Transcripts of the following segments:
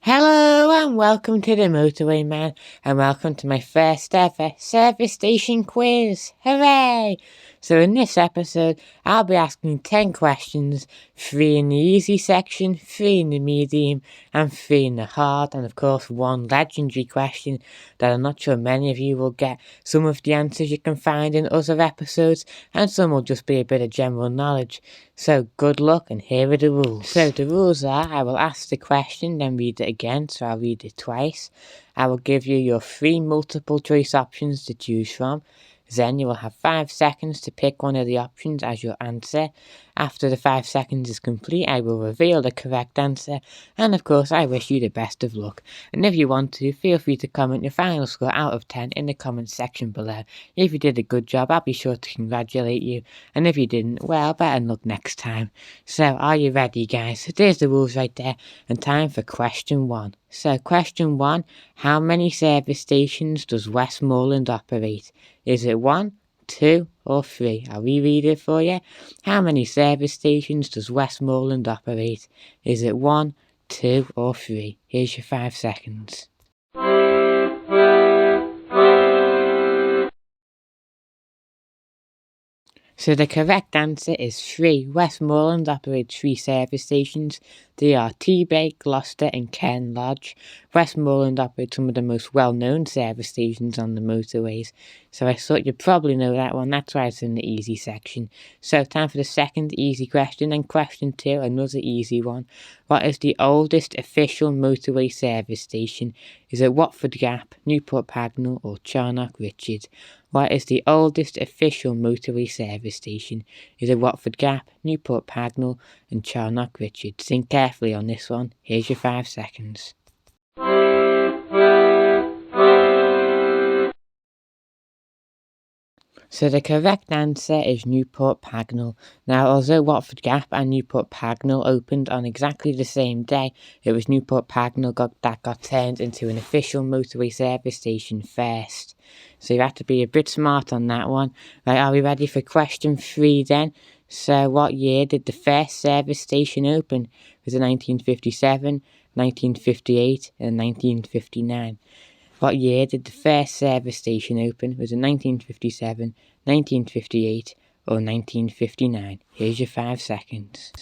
Hello and welcome to the Motorway Man, and welcome to my first ever service station quiz. Hooray! So in this episode, I'll be asking 10 questions, 3 in the easy section, 3 in the medium, and 3 in the hard, and of course 1 legendary question that I'm not sure many of you will get. Some of the answers you can find in other episodes, and some will just be a bit of general knowledge. So good luck, and here are the rules. So the rules are, I will ask the question, then read it again, so I'll read it twice. I will give you your 3 multiple choice options to choose from. Then you will have 5 seconds to pick one of the options as your answer. After the 5 seconds is complete, I will reveal the correct answer, and of course I wish you the best of luck. And if you want to, feel free to comment your final score out of 10 in the comments section below. If you did a good job, I'll be sure to congratulate you, and if you didn't, well, better luck next time. So, are you ready, guys? There's the rules right there, and time for question 1. So, question 1, how many service stations does Westmoreland operate? Is it 1, 2, or 3? I'll reread it for you. How many service stations does Westmoreland operate? Is it 1, 2, or 3? Here's your 5 seconds. So the correct answer is 3. Westmoreland operates 3 service stations. They are T-Bay, Gloucester and Cairn Lodge. Westmoreland operates some of the most well-known service stations on the motorways. So I thought you'd probably know that one, that's why it's in the easy section. So time for the second easy question, and question 2, another easy one. What is the oldest official motorway service station? Is it Watford Gap, Newport Pagnell or Charnock Richard? What is the oldest official motorway service station? Is it Watford Gap, Newport Pagnell and Charnock Richard? Think carefully on this one. Here's your 5 seconds. So the correct answer is Newport Pagnell. Now, although Watford Gap and Newport Pagnell opened on exactly the same day, it was Newport Pagnell that got turned into an official motorway service station first. So you have to be a bit smart on that one. Right, are we ready for question 3 then? So what year did the first service station open? Was it 1957, 1958 and 1959? What year did the first service station open? Was it 1957, 1958 or 1959? Here's your 5 seconds.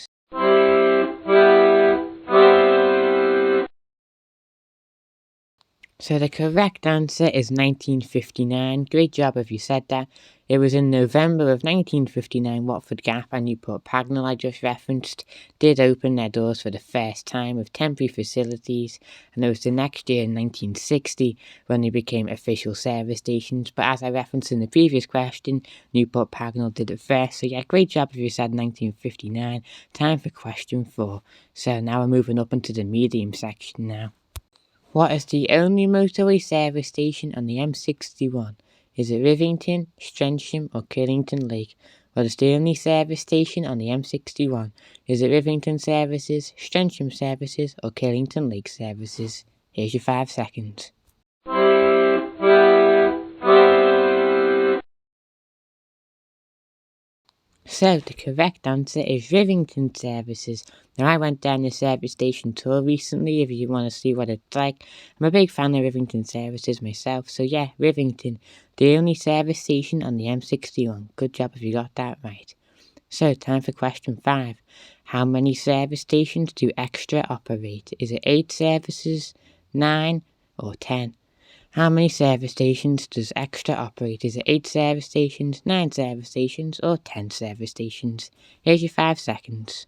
So the correct answer is 1959. Great job if you said that. It was in November of 1959 Watford Gap and Newport Pagnell I just referenced did open their doors for the first time with temporary facilities, and it was the next year in 1960 when they became official service stations. But as I referenced in the previous question, Newport Pagnell did it first, so yeah, great job if you said 1959. Time for question 4. So now we're moving up into the medium section now. What is the only motorway service station on the M61? Is it Rivington, Strensham or Killington Lake? What is the only service station on the M61? Is it Rivington services, Strensham services or Killington Lake services? Here's your 5 seconds. So the correct answer is Rivington services. Now I went down the service station tour recently if you want to see what it's like. I'm a big fan of Rivington services myself, so yeah, Rivington, the only service station on the M61. Good job if you got that right. So time for question 5. How many service stations do Extra operate? Is it 8 services, 9 or 10? How many service stations does Extra operate? Is it 8 service stations, 9 service stations, or 10 service stations? Here's your 5 seconds.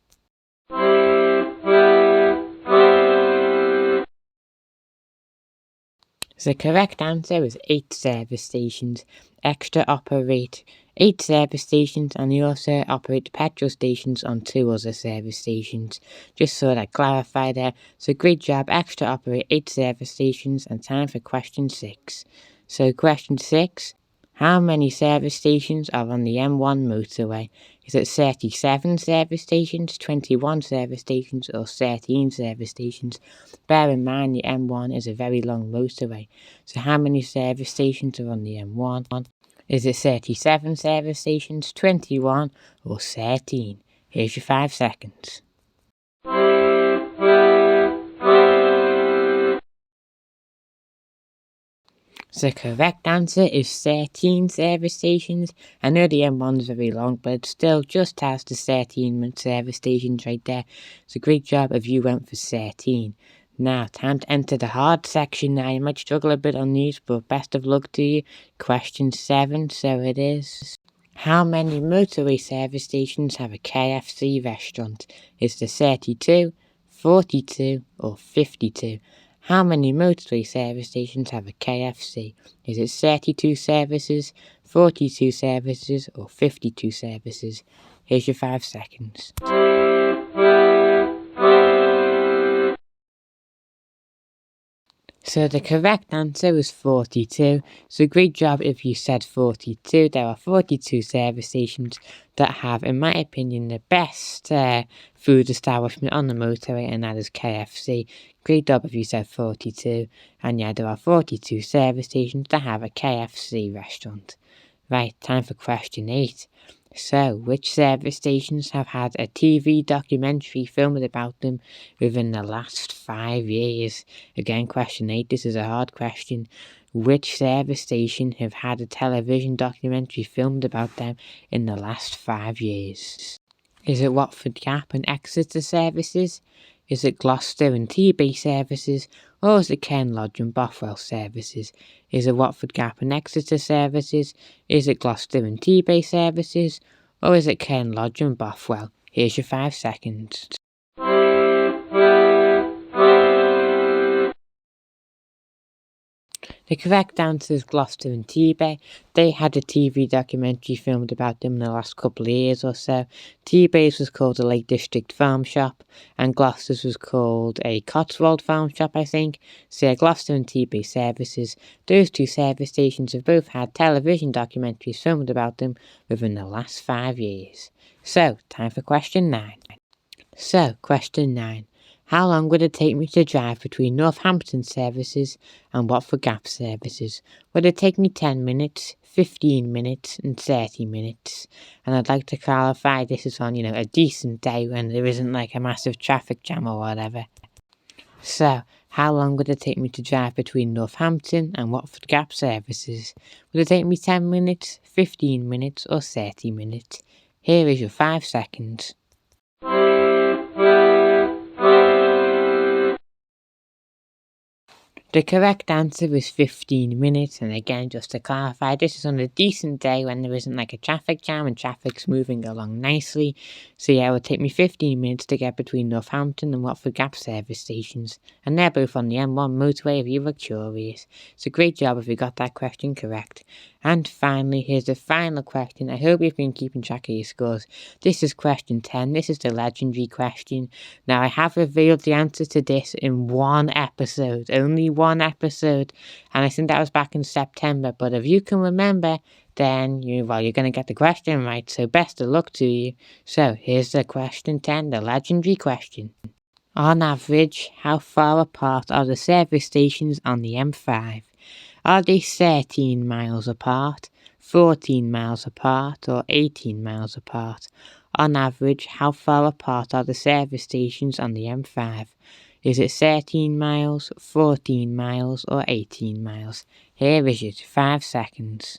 The correct answer is 8 service stations. Extra operate 8 service stations, and they also operate petrol stations on 2 other service stations. Just so that clarify there. So great job, Extra operate 8 service stations, and time for question 6. So question 6, how many service stations are on the M1 motorway? Is it 37 service stations, 21 service stations or 13 service stations? Bear in mind the M1 is a very long motorway. So how many service stations are on the M1? Is it 37 service stations, 21 or 13? Here's your 5 seconds. The correct answer is 13 service stations. I know the M1's very long, but it still just has the 13 service stations right there. It's a great job if you went for 13. Now, time to enter the hard section. Now, you might struggle a bit on these, but best of luck to you. Question 7, so it is. How many motorway service stations have a KFC restaurant? Is there 32, 42, or 52? How many motorway service stations have a KFC? Is it 32 services, 42 services, or 52 services? Here's your 5 seconds. So the correct answer is 42. So great job if you said 42. There are 42 service stations that have, in my opinion, the best food establishment on the motorway, and that is KFC. Great job if you said 42. And yeah, there are 42 service stations that have a KFC restaurant. Right, time for question 8. So, which service stations have had a TV documentary filmed about them within the last 5 years? Again, question 8, this is a hard question. Which service station have had a television documentary filmed about them in the last 5 years? Is it Watford Gap and Exeter services? Is it Gloucester and T-Bay services? Or is it Cairn Lodge and Bothwell services? Is it Watford Gap and Exeter services? Is it Gloucester and T-Bay services? Or is it Cairn Lodge and Bothwell? Here's your 5 seconds. The correct answer is Gloucester and T-Bay. They had a TV documentary filmed about them in the last couple of years or so. T-Bay's was called the Lake District Farm Shop, and Gloucester's was called a Cotswold Farm Shop, I think. So yeah, Gloucester and T-Bay services. Those two service stations have both had television documentaries filmed about them within the last 5 years. So, time for question 9. So, question 9. How long would it take me to drive between Northampton services and Watford Gap services? Would it take me 10 minutes, 15 minutes, and 30 minutes? And I'd like to clarify this is on, a decent day when there isn't like a massive traffic jam or whatever. So, how long would it take me to drive between Northampton and Watford Gap services? Would it take me 10 minutes, 15 minutes, or 30 minutes? Here is your 5 seconds. The correct answer is 15 minutes, and again, just to clarify, this is on a decent day when there isn't like a traffic jam and traffic's moving along nicely. So yeah, it would take me 15 minutes to get between Northampton and Watford Gap service stations, and they're both on the M1 motorway if you were curious. So great job if you got that question correct. And finally, here's the final question. I hope you've been keeping track of your scores. This is question 10. This is the legendary question. Now, I have revealed the answer to this in one episode, only one episode, and I think that was back in September. But if you can remember, then you're going to get the question right. So best of luck to you. So here's the question 10, the legendary question. On average, how far apart are the service stations on the M5? Are they 13 miles apart, 14 miles apart, or 18 miles apart? On average, how far apart are the service stations on the M5? Is it 13 miles, 14 miles, or 18 miles? Here is your 5 seconds.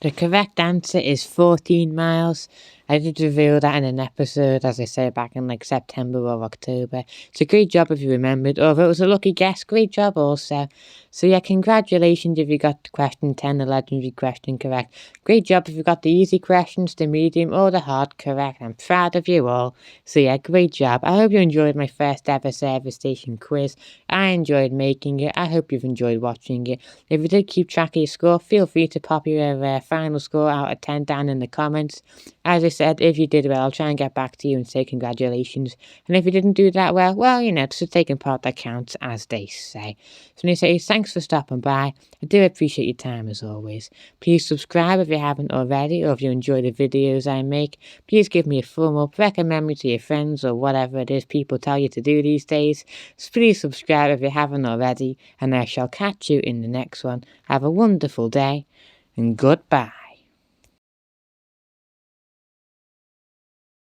The correct answer is 14 miles. I did reveal that in an episode, as I say, back in like September or October. It's a great job if you remembered, or if it was a lucky guess, great job also. So yeah, congratulations if you got question 10, the legendary question correct. Great job if you got the easy questions, the medium, or the hard correct. I'm proud of you all. So yeah, great job. I hope you enjoyed my first ever service station quiz. I enjoyed making it. I hope you've enjoyed watching it. If you did keep track of your score, feel free to pop your final score out of 10 down in the comments. As I said, if you did well, I'll try and get back to you and say congratulations. And if you didn't do that well, it's just taking part that counts, as they say. So when I say thanks for stopping by, I do appreciate your time as always. Please subscribe if you haven't already, or if you enjoy the videos I make. Please give me a thumb up, recommend me to your friends, or whatever it is people tell you to do these days. So please subscribe if you haven't already, and I shall catch you in the next one. Have a wonderful day, and goodbye.